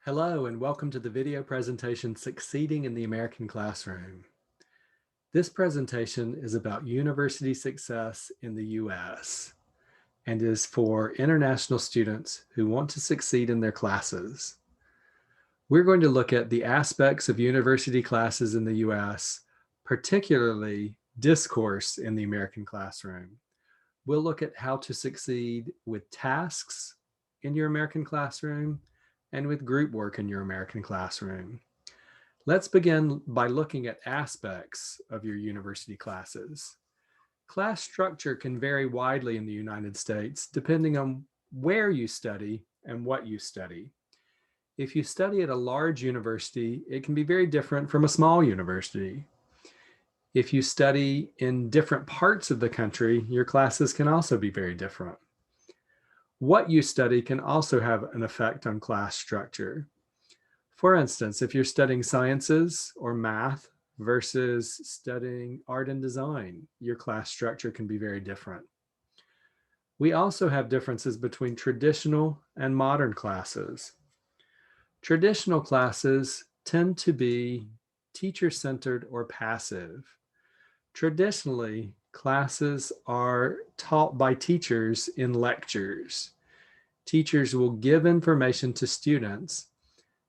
Hello and welcome to the video presentation Succeeding in the American Classroom. This presentation is about university success in the US and is for international students who want to succeed in their classes. We're going to look at the aspects of university classes in the US, particularly discourse in the American classroom. We'll look at how to succeed with tasks in your American classroom and with group work in your American classroom. Let's begin by looking at aspects of your university classes. Class structure can vary widely in the United States depending on where you study and what you study. If you study at a large university, it can be very different from a small university. If you study in different parts of the country, your classes can also be very different. What you study can also have an effect on class structure. For instance, if you're studying sciences or math versus studying art and design, your class structure can be very different. We also have differences between traditional and modern classes. Traditional classes tend to be teacher-centered or passive. Traditionally, classes are taught by teachers in lectures. Teachers will give information to students.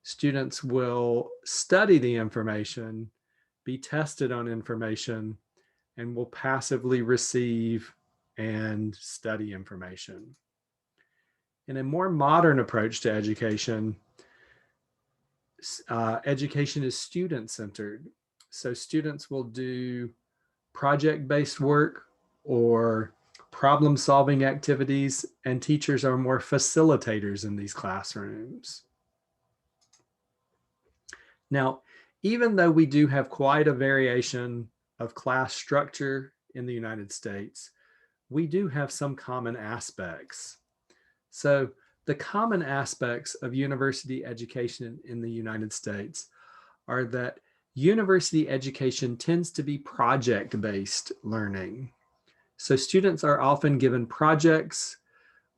Students will study the information, be tested on information, and will passively receive and study information. In a more modern approach to education, education is student-centered. So students will do project-based work or problem-solving activities, and teachers are more facilitators in these classrooms. Now, even though we do have quite a variation of class structure in the United States, we do have some common aspects. So the common aspects of university education in the United States are that university education tends to be project-based learning. So students are often given projects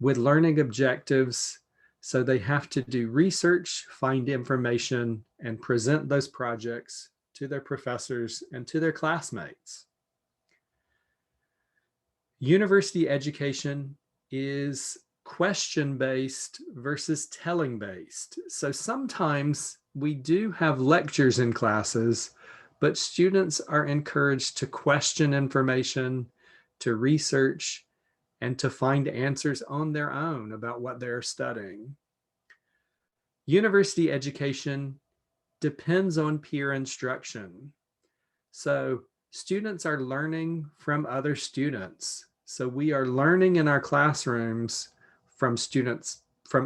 with learning objectives. So they have to do research, find information, and present those projects to their professors and to their classmates. University education is question-based versus telling-based. So sometimes we do have lectures in classes, but students are encouraged to question information, to research, and to find answers on their own about what they're studying. University education depends on peer instruction. So students are learning from other students. So we are learning in our classrooms from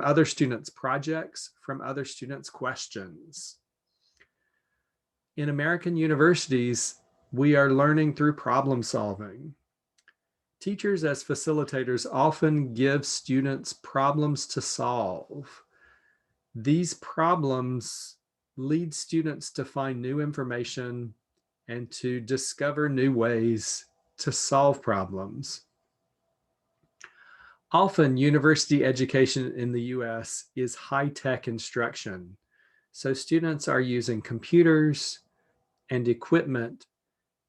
other students' projects, from other students' questions. In American universities, we are learning through problem solving. Teachers as facilitators often give students problems to solve. These problems lead students to find new information and to discover new ways to solve problems. Often, university education in the US is high-tech instruction. So students are using computers and equipment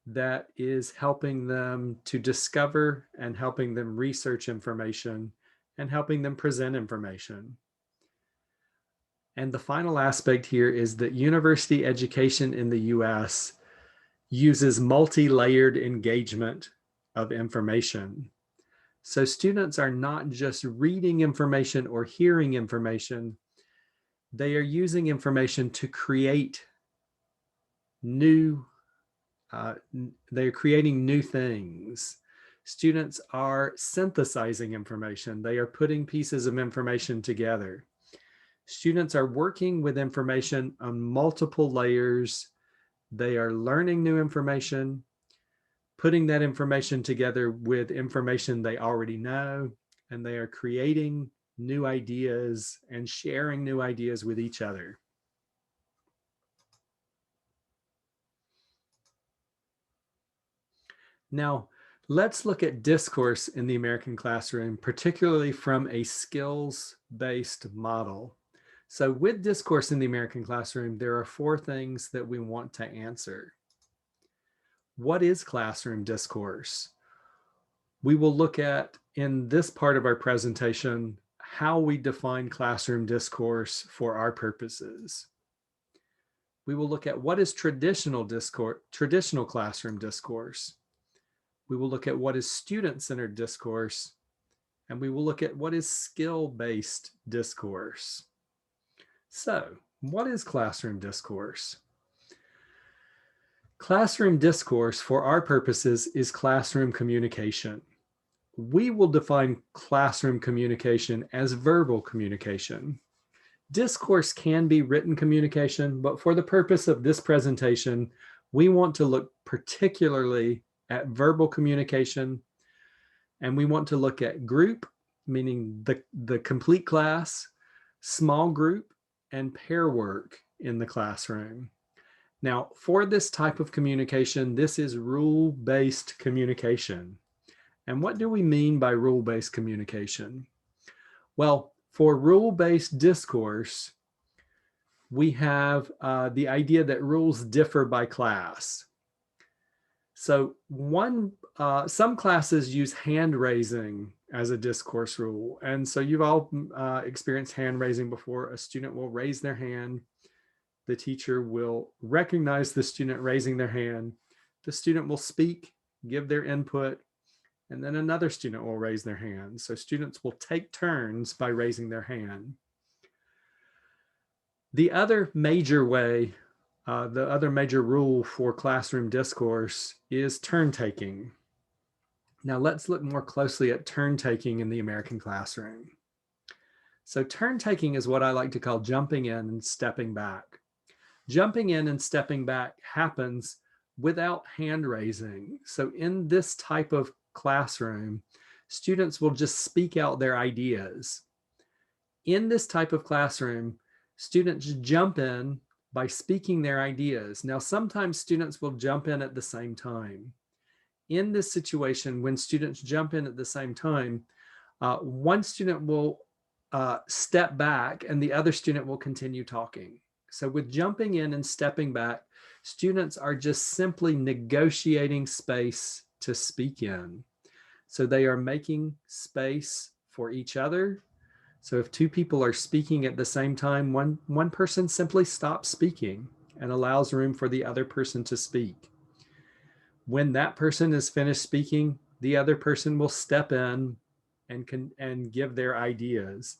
that is helping them to discover and helping them research information and helping them present information. And the final aspect here is that university education in the US uses multi-layered engagement of information. So students are not just reading information or hearing information, they are using information to create they're creating new things. Students are synthesizing information. They are putting pieces of information together. Students are working with information on multiple layers. They are learning new information, putting that information together with information they already know, and they are creating new ideas and sharing new ideas with each other. Now, let's look at discourse in the American classroom, particularly from a skills-based model. So with discourse in the American classroom, there are 4 things that we want to answer. What is classroom discourse? We will look at, in this part of our presentation, how we define classroom discourse for our purposes. We will look at what is traditional classroom discourse. We will look at what is student-centered discourse, and we will look at what is skill-based discourse. So, what is classroom discourse? Classroom discourse, for our purposes, is classroom communication. We will define classroom communication as verbal communication. Discourse can be written communication, but for the purpose of this presentation, we want to look particularly at verbal communication, and we want to look at group, meaning the complete class, small group, and pair work in the classroom. Now, for this type of communication, this is rule-based communication. And what do we mean by rule-based communication? Well, for rule-based discourse, we have the idea that rules differ by class. So some classes use hand raising as a discourse rule. And so you've all experienced hand raising before. A student will raise their hand. The teacher will recognize the student raising their hand. The student will speak, give their input, and then another student will raise their hand. So students will take turns by raising their hand. The other major way, the other major rule for classroom discourse is turn taking. Now let's look more closely at turn taking in the American classroom. So turn taking is what I like to call jumping in and stepping back. Jumping in and stepping back happens without hand raising. So in this type of classroom, students will just speak out their ideas. In this type of classroom, students jump in by speaking their ideas. Now, sometimes students will jump in at the same time. In this situation, when students jump in at the same time, one student will step back and the other student will continue talking. So with jumping in and stepping back, students are just simply negotiating space to speak in. So they are making space for each other. So if 2 people are speaking at the same time, one person simply stops speaking and allows room for the other person to speak. When that person is finished speaking, the other person will step in and give their ideas.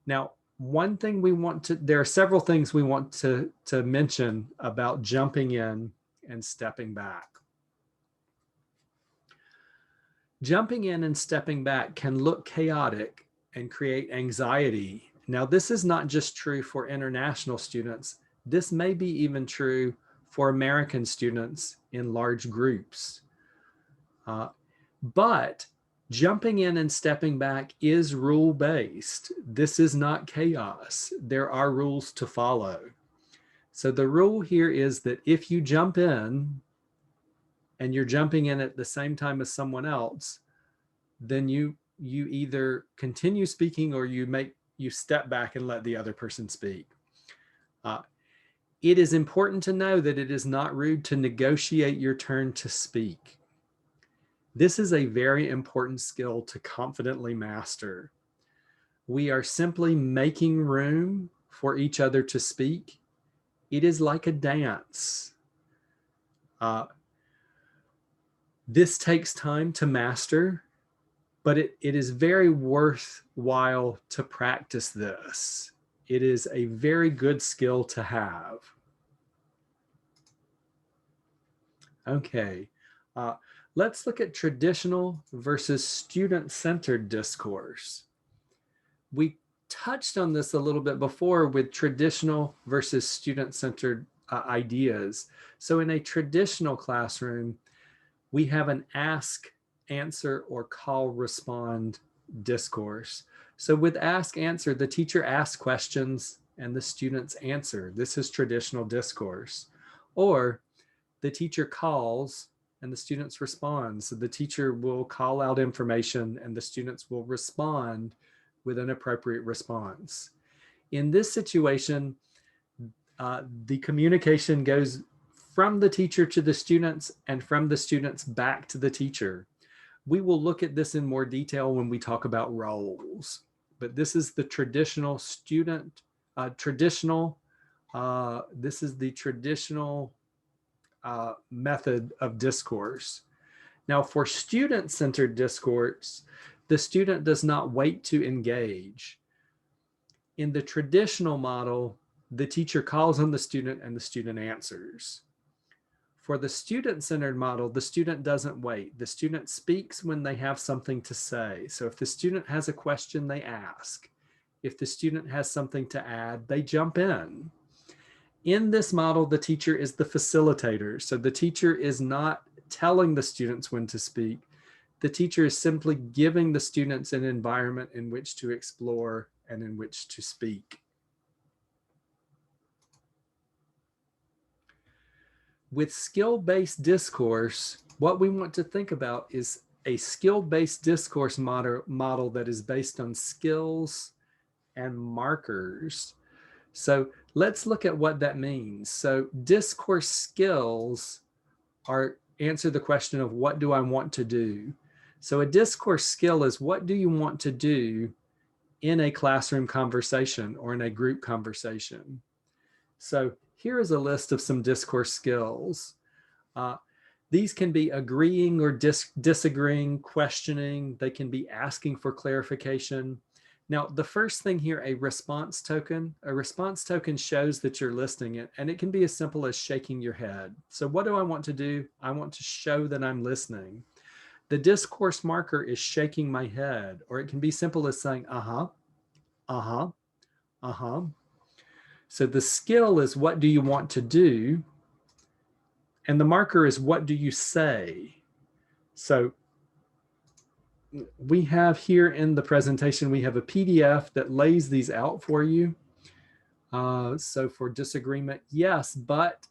Now, there are several things we want to mention about jumping in and stepping back. Jumping in and stepping back can look chaotic and create anxiety. Now, this is not just true for international students. This may be even true for American students in large groups. But jumping in and stepping back is rule-based. This is not chaos. There are rules to follow. So the rule here is that if you jump in and you're jumping in at the same time as someone else, then you either continue speaking or you step back and let the other person speak. It is important to know that it is not rude to negotiate your turn to speak. This is a very important skill to confidently master. We are simply making room for each other to speak. It is like a dance. This takes time to master, but it is very worthwhile to practice this. It is a very good skill to have. Okay, let's look at traditional versus student-centered discourse. We touched on this a little bit before with traditional versus student-centered ideas. So in a traditional classroom, we have an ask, answer, or call, respond discourse. So with ask, answer, the teacher asks questions and the students answer. This is traditional discourse. Or the teacher calls and the students respond. So the teacher will call out information and the students will respond with an appropriate response. In this situation, the communication goes from the teacher to the students and from the students back to the teacher. We will look at this in more detail when we talk about roles, but this is the traditional student, this is the traditional method of discourse. Now, for student-centered discourse, the student does not wait to engage. In the traditional model, the teacher calls on the student and the student answers. For the student-centered model, the student doesn't wait. The student speaks when they have something to say. So if the student has a question, they ask. If the student has something to add, they jump in. In this model, the teacher is the facilitator. So the teacher is not telling the students when to speak. The teacher is simply giving the students an environment in which to explore and in which to speak. With skill-based discourse, what we want to think about is a skill-based discourse model that is based on skills and markers. So let's look at what that means. So discourse skills answer the question of what do I want to do? So a discourse skill is what do you want to do in a classroom conversation or in a group conversation? So here is a list of some discourse skills. These can be agreeing or disagreeing, questioning. They can be asking for clarification. Now, the first thing here, a response token. A response token shows that you're listening it, and it can be as simple as shaking your head. So what do I want to do? I want to show that I'm listening. The discourse marker is shaking my head, or it can be simple as saying, uh-huh, uh-huh, uh-huh. So the skill is what do you want to do? And the marker is what do you say? So we have here in the presentation, we have a PDF that lays these out for you. So for disagreement, yes, but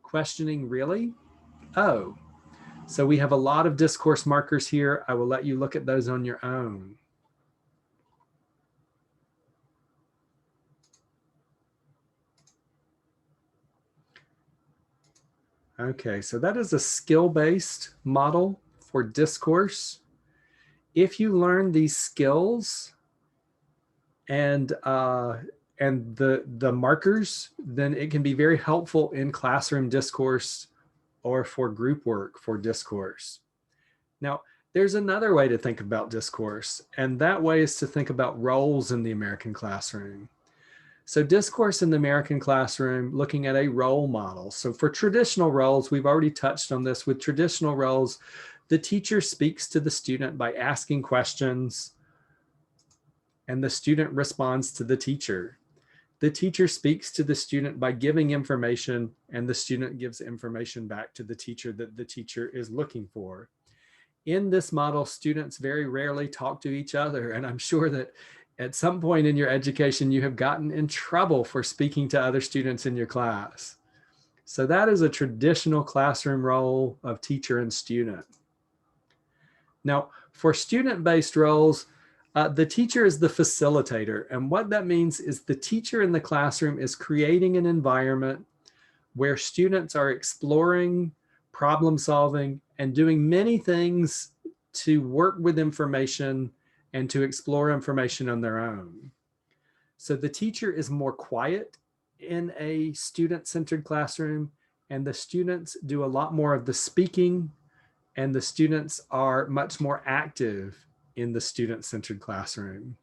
questioning, really? Oh, so we have a lot of discourse markers here. I will let you look at those on your own. Okay, so that is a skill-based model for discourse. If you learn these skills and the markers, then it can be very helpful in classroom discourse or for group work for discourse. Now, there's another way to think about discourse, and that way is to think about roles in the American classroom. So discourse in the American classroom, looking at a role model. So for traditional roles, we've already touched on this. With traditional roles, the teacher speaks to the student by asking questions, and the student responds to the teacher. The teacher speaks to the student by giving information, and the student gives information back to the teacher that the teacher is looking for. In this model, students very rarely talk to each other, and I'm sure that at some point in your education, you have gotten in trouble for speaking to other students in your class. So that is a traditional classroom role of teacher and student. Now, for student-based roles, the teacher is the facilitator. And what that means is the teacher in the classroom is creating an environment where students are exploring, problem solving, and doing many things to work with information and to explore information on their own. So the teacher is more quiet in a student-centered classroom, and the students do a lot more of the speaking, and the students are much more active in the student-centered classroom.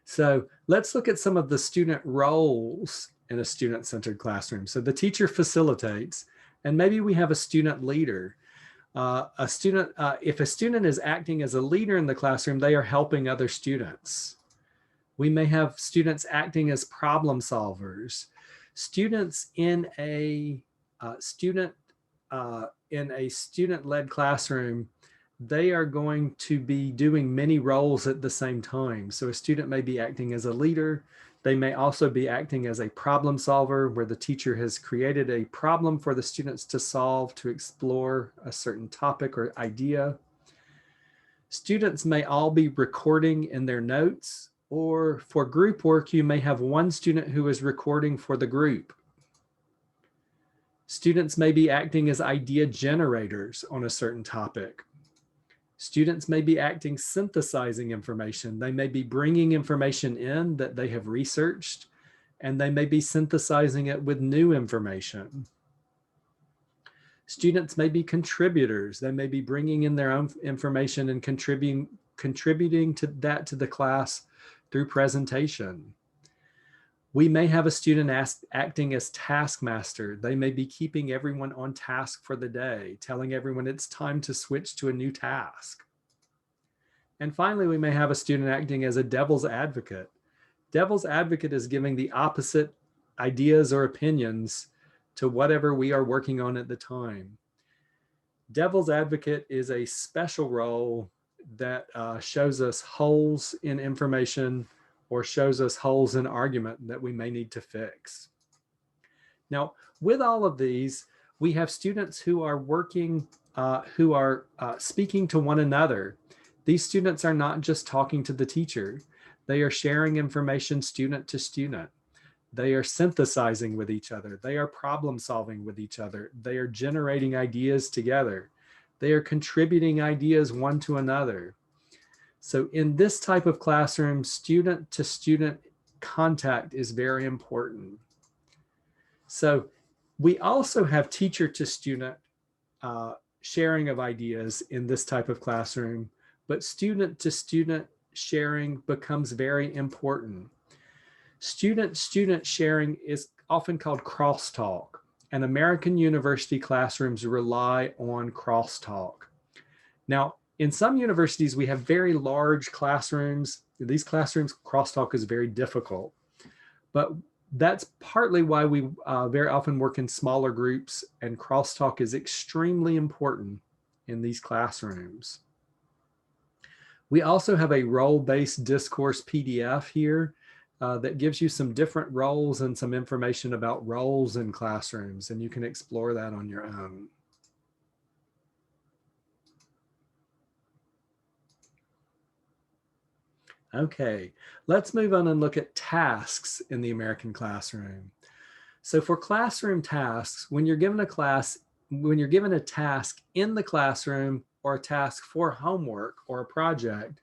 So let's look at some of the student roles in a student-centered classroom. So the teacher facilitates, and maybe we have a student leader. If a student is acting as a leader in the classroom, they are helping other students. We may have students acting as problem solvers. Students in a student-led classroom, they are going to be doing many roles at the same time. So a student may be acting as a leader. They may also be acting as a problem solver, where the teacher has created a problem for the students to solve to explore a certain topic or idea. Students may all be recording in their notes, Or for group work, you may have one student who is recording for the group. Students may be acting as idea generators on a certain topic. Students may be acting synthesizing information. They may be bringing information in that they have researched, and they may be synthesizing it with new information. Students may be contributors. They may be bringing in their own information and contributing to that to the class through presentation. We may have a student acting as taskmaster. They may be keeping everyone on task for the day, telling everyone it's time to switch to a new task. And finally, we may have a student acting as a devil's advocate. Devil's advocate is giving the opposite ideas or opinions to whatever we are working on at the time. Devil's advocate is a special role that shows us holes in information or shows us holes in argument that we may need to fix. Now, with all of these, we have students who are working, speaking to one another. These students are not just talking to the teacher. They are sharing information student to student. They are synthesizing with each other. They are problem solving with each other. They are generating ideas together. They are contributing ideas one to another. So in this type of classroom, student to student contact is very important. So we also have teacher to student sharing of ideas in this type of classroom, but student to student sharing becomes very important. Student-student sharing is often called crosstalk, and American university classrooms rely on crosstalk. Now, in some universities, we have very large classrooms. These classrooms, crosstalk is very difficult, but that's partly why we very often work in smaller groups, and crosstalk is extremely important in these classrooms. We also have a role-based discourse PDF here that gives you some different roles and some information about roles in classrooms, and you can explore that on your own. Okay, let's move on and look at tasks in the American classroom. So for classroom tasks, when you're given a task in the classroom or a task for homework or a project,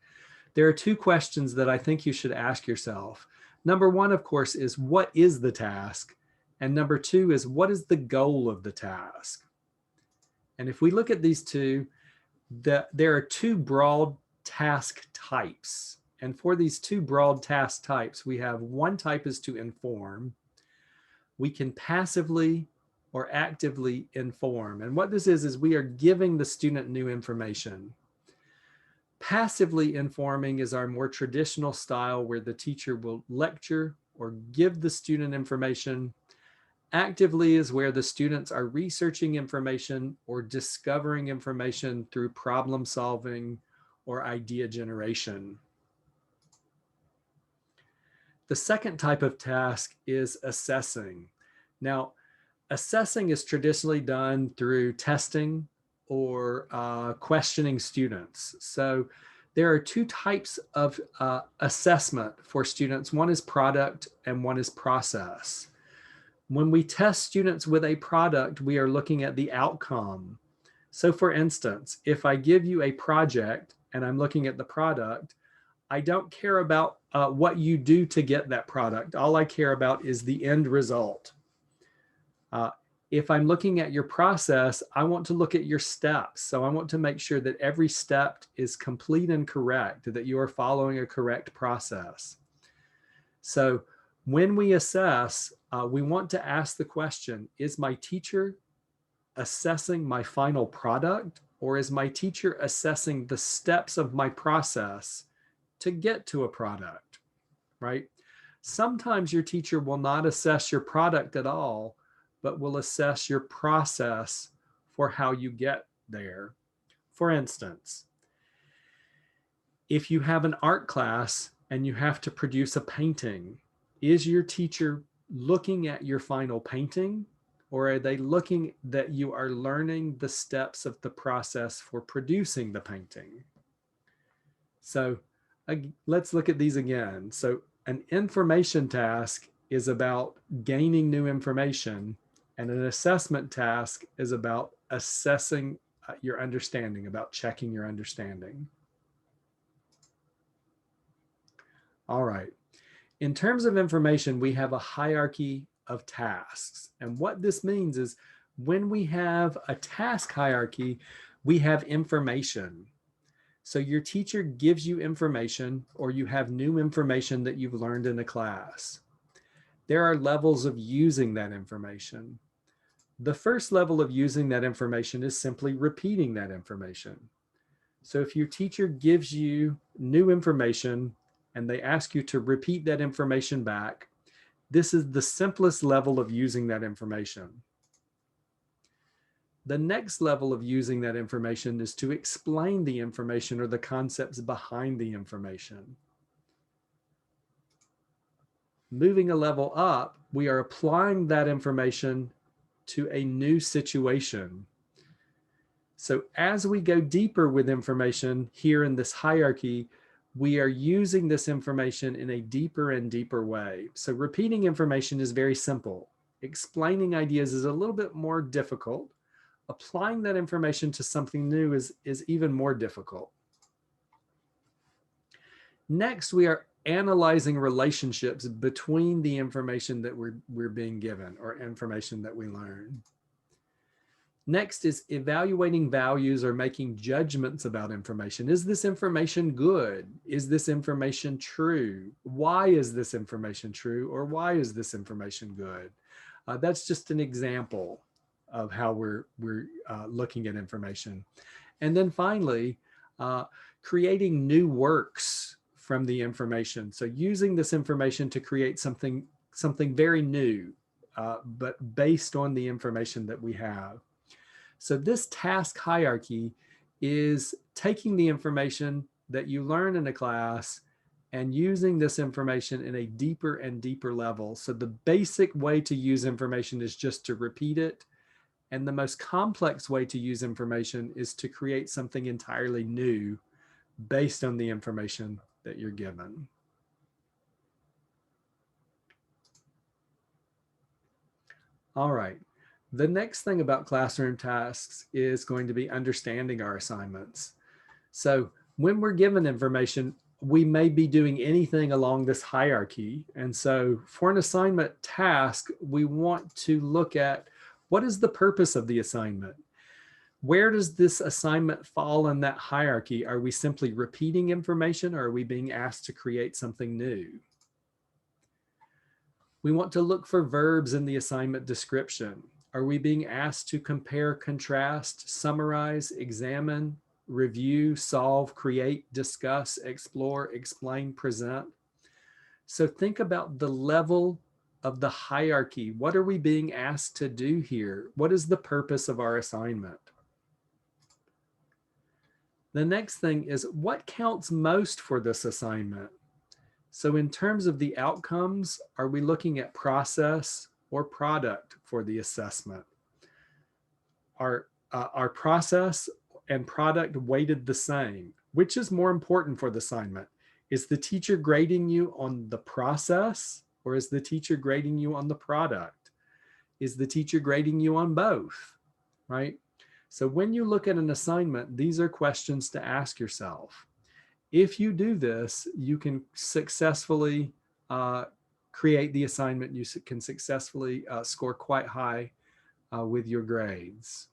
there are two questions that I think you should ask yourself. Number one, of course, is what is the task? And number two is what is the goal of the task? And if we look at these two, there are two broad task types. And for these two broad task types, we have one type is to inform. We can passively or actively inform. And what this is we are giving the student new information. Passively informing is our more traditional style where the teacher will lecture or give the student information. Actively is where the students are researching information or discovering information through problem solving or idea generation. The second type of task is assessing. Now, assessing is traditionally done through testing or questioning students. So there are two types of assessment for students. One is product and one is process. When we test students with a product, we are looking at the outcome. So for instance, if I give you a project and I'm looking at the product, I don't care about what you do to get that product. All I care about is the end result. If I'm looking at your process, I want to look at your steps. So I want to make sure that every step is complete and correct, that you are following a correct process. So when we assess, we want to ask the question, is my teacher assessing my final product, or is my teacher assessing the steps of my process to get to a product, right? Sometimes your teacher will not assess your product at all, but will assess your process for how you get there. For instance, if you have an art class and you have to produce a painting, is your teacher looking at your final painting, or are they looking that you are learning the steps of the process for producing the painting? So Let's look at these again. So an information task is about gaining new information, and an assessment task is about assessing your understanding, about checking your understanding. All right. In terms of information, we have a hierarchy of tasks. And what this means is when we have a task hierarchy, we have information. So your teacher gives you information, or you have new information that you've learned in a class. There are levels of using that information. The first level of using that information is simply repeating that information. So if your teacher gives you new information and they ask you to repeat that information back, this is the simplest level of using that information. The next level of using that information is to explain the information or the concepts behind the information. Moving a level up, we are applying that information to a new situation. So as we go deeper with information here in this hierarchy, we are using this information in a deeper and deeper way. So repeating information is very simple. Explaining ideas is a little bit more difficult. Applying that information to something new is even more difficult. Next, we are analyzing relationships between the information that we're being given or information that we learn. Next is evaluating values or making judgments about information. Is this information good? Is this information true? Why is this information true? Or why is this information good? That's just an example of how we're looking at information. And then finally, creating new works from the information. So using this information to create something very new, but based on the information that we have. So this task hierarchy is taking the information that you learn in a class and using this information in a deeper and deeper level. So the basic way to use information is just to repeat it. And the most complex way to use information is to create something entirely new based on the information that you're given. All right. The next thing about classroom tasks is going to be understanding our assignments. So when we're given information, we may be doing anything along this hierarchy. And so for an assignment task, we want to look at what is the purpose of the assignment? Where does this assignment fall in that hierarchy? Are we simply repeating information, or are we being asked to create something new? We want to look for verbs in the assignment description. Are we being asked to compare, contrast, summarize, examine, review, solve, create, discuss, explore, explain, present? So think about the level of the hierarchy. What are we being asked to do here? What is the purpose of our assignment? The next thing is what counts most for this assignment? So in terms of the outcomes, are we looking at process or product for the assessment? Are process and product weighted the same? Which is more important for the assignment? Is the teacher grading you on the process, or is the teacher grading you on the product? Is the teacher grading you on both, right? So when you look at an assignment, these are questions to ask yourself. If you do this, you can successfully create the assignment. You can successfully score quite high with your grades.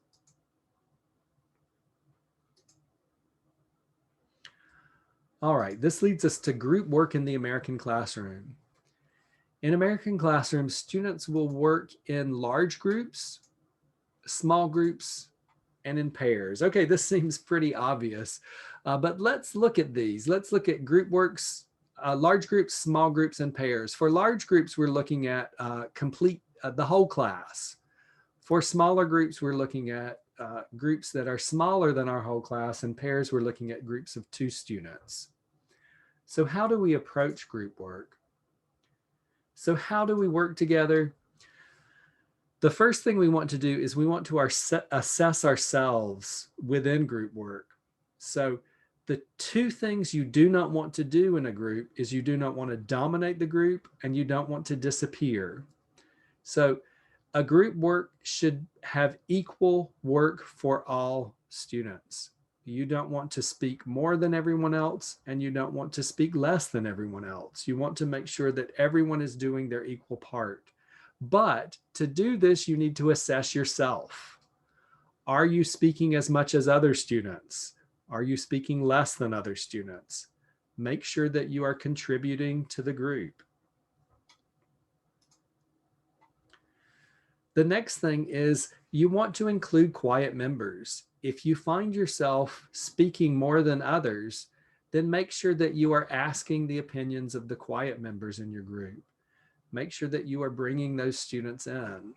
All right, this leads us to group work in the American classroom. In American classrooms, students will work in large groups, small groups, and in pairs. Okay, this seems pretty obvious, but let's look at these. Let's look at group works, large groups, small groups, and pairs. For large groups, we're looking at the whole class. For smaller groups, we're looking at groups that are smaller than our whole class, and pairs, we're looking at groups of 2 students. So how do we approach group work? So how do we work together? The first thing we want to do is we want to assess ourselves within group work. So The two things you do not want to do in a group is you do not want to dominate the group and you don't want to disappear. So a group work should have equal work for all students. You don't want to speak more than everyone else, and you don't want to speak less than everyone else. You want to make sure that everyone is doing their equal part. But to do this, you need to assess yourself. Are you speaking as much as other students? Are you speaking less than other students? Make sure that you are contributing to the group. The next thing is you want to include quiet members. If you find yourself speaking more than others, then make sure that you are asking the opinions of the quiet members in your group. Make sure that you are bringing those students in.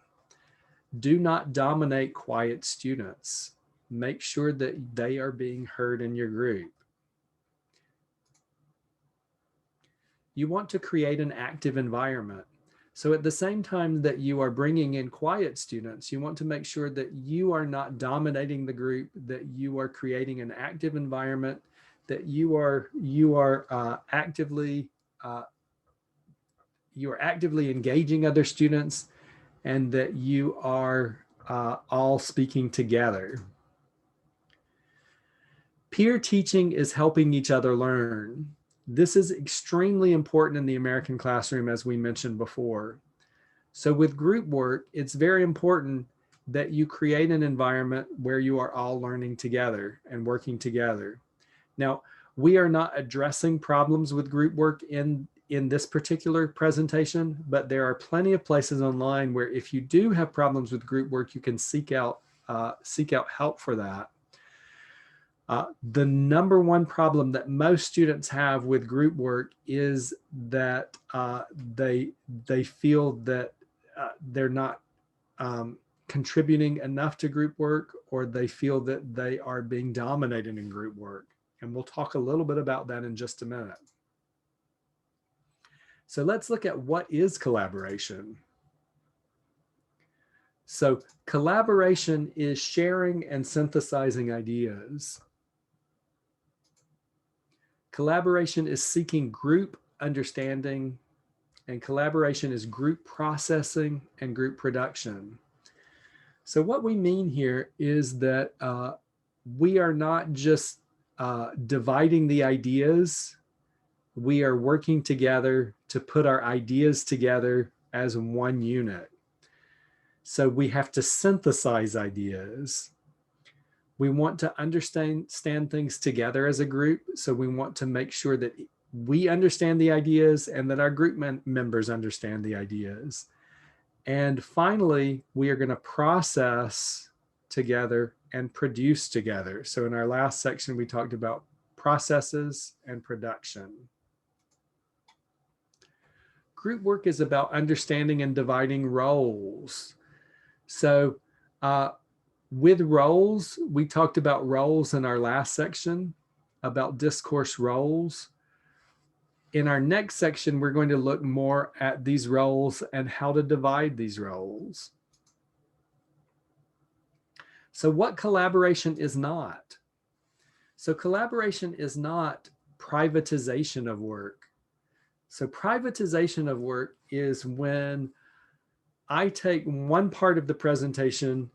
Do not dominate quiet students. Make sure that they are being heard in your group. You want to create an active environment. So at the same time that you are bringing in quiet students, you want to make sure that you are not dominating the group, that you are creating an active environment, that you are actively engaging other students, and that you are all speaking together. Peer teaching is helping each other learn. This is extremely important in the American classroom, as we mentioned before. So with group work, it's very important that you create an environment where you are all learning together and working together. Now, we are not addressing problems with group work in this particular presentation, but there are plenty of places online where if you do have problems with group work, you can seek out help for that. The number one problem that most students have with group work is that they feel that they're not contributing enough to group work, or they feel that they are being dominated in group work. And we'll talk a little bit about that in just a minute. So let's look at what is collaboration. So collaboration is sharing and synthesizing ideas. Collaboration is seeking group understanding, and collaboration is group processing and group production. So what we mean here is that we are not just dividing the ideas. We are working together to put our ideas together as one unit. So we have to synthesize ideas. We want to understand things together as a group. So we want to make sure that we understand the ideas and that our group members understand the ideas. And finally, we are going to process together and produce together. So in our last section, we talked about processes and production. Group work is about understanding and dividing roles. So with roles, we talked about roles in our last section, about discourse roles. In our next section, we're going to look more at these roles and how to divide these roles. So what collaboration is not? So collaboration is not privatization of work. So privatization of work is when I take one part of the presentation,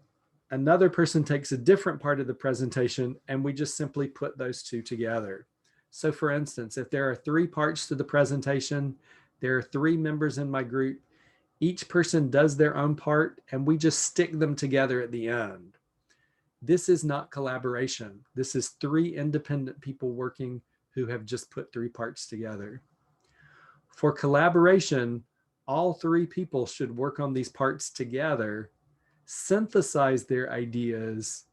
another person takes a different part of the presentation, and we just simply put those two together. So for instance, if there are 3 parts to the presentation, there are 3 members in my group, each person does their own part, and we just stick them together at the end. This is not collaboration. This is 3 independent people working who have just put 3 parts together. For collaboration, all 3 people should work on these parts together, synthesize their ideas,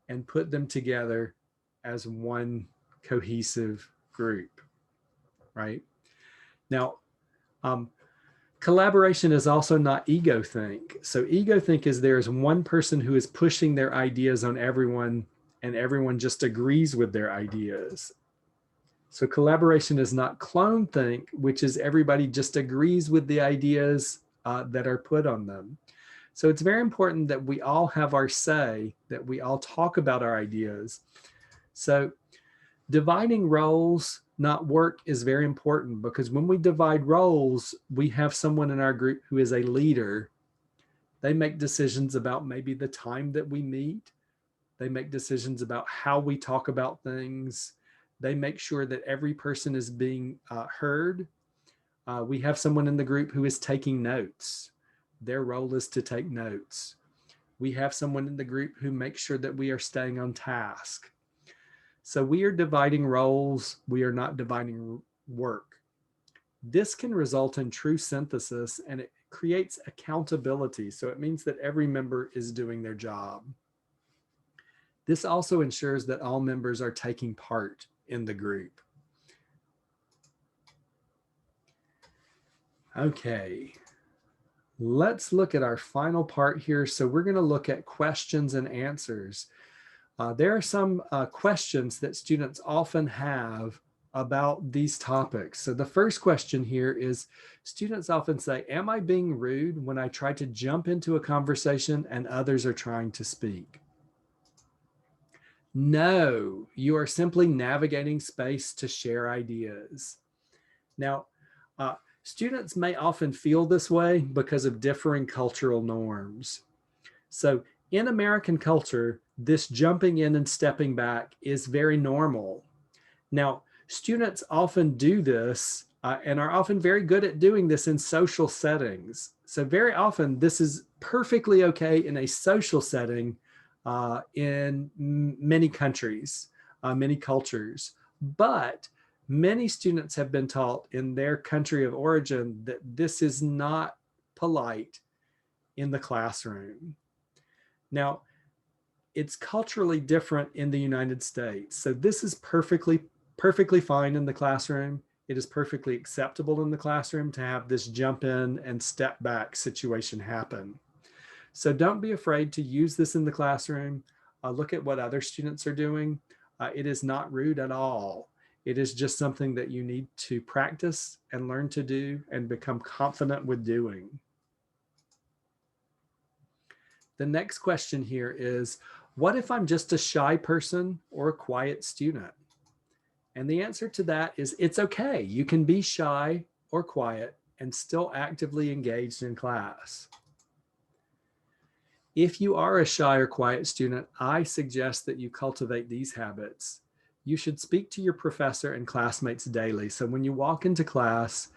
and put them together as one cohesive group, right? Now, collaboration is also not ego-think. So ego-think is there's one person who is pushing their ideas on everyone, and everyone just agrees with their ideas. So collaboration is not clone think, which is everybody just agrees with the ideas that are put on them. So it's very important that we all have our say, that we all talk about our ideas. So Dividing roles, not work, is very important because when we divide roles, we have someone in our group who is a leader. They make decisions about maybe the time that we meet. They make decisions about how we talk about things. They make sure that every person is being heard. We have someone in the group who is taking notes. Their role is to take notes. We have someone in the group who makes sure that we are staying on task. So we are dividing roles. We are not dividing work. This can result in true synthesis, and it creates accountability. So it means that every member is doing their job. This also ensures that all members are taking part in the group. Okay, let's look at our final part here. So we're going to look at questions and answers. There are some questions that students often have about these topics. So the first question here is, students often say, am I being rude when I try to jump into a conversation and others are trying to speak? No, you are simply navigating space to share ideas. Now, students may often feel this way because of differing cultural norms. So in American culture, this jumping in and stepping back is very normal. Now, students often do this and are often very good at doing this in social settings. So very often this is perfectly okay in a social setting in many countries, many cultures. But many students have been taught in their country of origin that this is not polite in the classroom. Now, it's culturally different in the United States. So this is perfectly fine in the classroom. It is perfectly acceptable in the classroom to have this jump in and step back situation happen. So don't be afraid to use this in the classroom. Look at what other students are doing. It is not rude at all. It is just something that you need to practice and learn to do and become confident with doing. The next question here is, what if I'm just a shy person or a quiet student? And the answer to that is it's okay. You can be shy or quiet and still actively engaged in class. If you are a shy or quiet student, I suggest that you cultivate these habits. You should speak to your professor and classmates daily. So when you walk into class,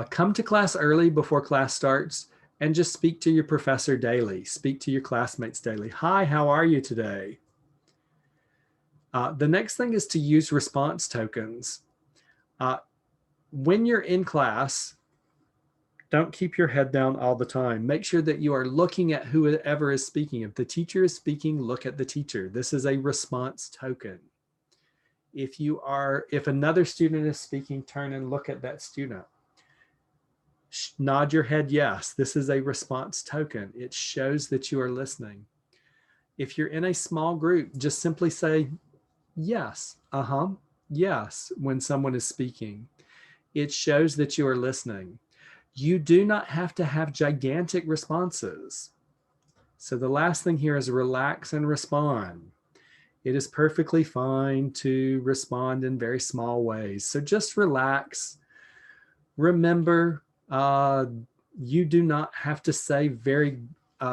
come to class early before class starts and just speak to your professor daily. Speak to your classmates daily. Hi, how are you today? The next thing is to use response tokens. When you're in class, don't keep your head down all the time. Make sure that you are looking at whoever is speaking. If the teacher is speaking, look at the teacher. This is a response token. If another student is speaking, turn and look at that student. Nod your head yes. This is a response token. It shows that you are listening. If you're in a small group, just simply say yes, yes, when someone is speaking. It shows that you are listening. You do not have to have gigantic responses. So the last thing here is relax and respond. It is perfectly fine to respond in very small ways. So just relax. Remember, you do not have to say very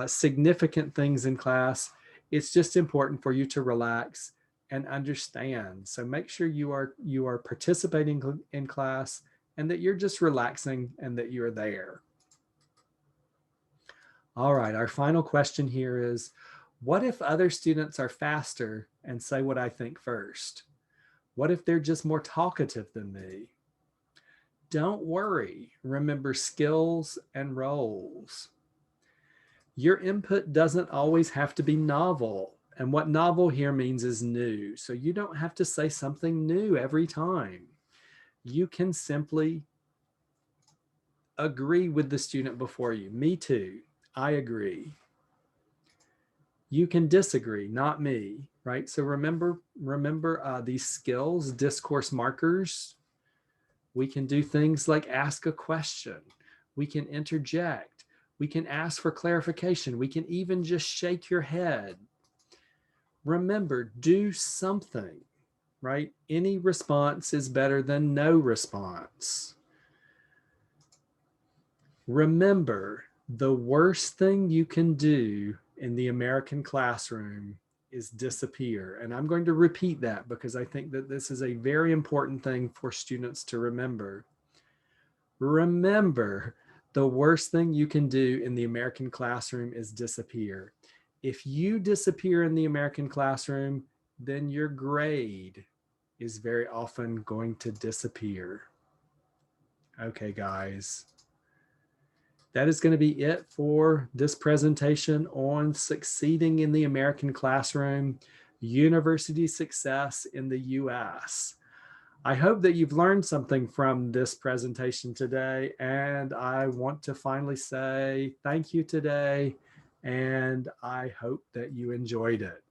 significant things in class. It's just important for you to relax and understand. So make sure you are participating in class and that you're just relaxing and that you're there. All right, our final question here is, what if other students are faster and say what I think first? What if they're just more talkative than me? Don't worry. Remember skills and roles. Your input doesn't always have to be novel. And what novel here means is new. So you don't have to say something new every time. You can simply agree with the student before you. Me too. I agree. You can disagree, not me, right? So remember these skills, discourse markers. We can do things like ask a question. We can interject. We can ask for clarification. We can even just shake your head. Remember, do something, right? Any response is better than no response. Remember, the worst thing you can do in the American classroom is disappear. And I'm going to repeat that because I think that this is a very important thing for students to remember. Remember, the worst thing you can do in the American classroom is disappear. If you disappear in the American classroom, then your grade is very often going to disappear. Okay, guys. That is going to be it for this presentation on succeeding in the American classroom, university success in the US. I hope that you've learned something from this presentation today, and I want to finally say thank you today, and I hope that you enjoyed it.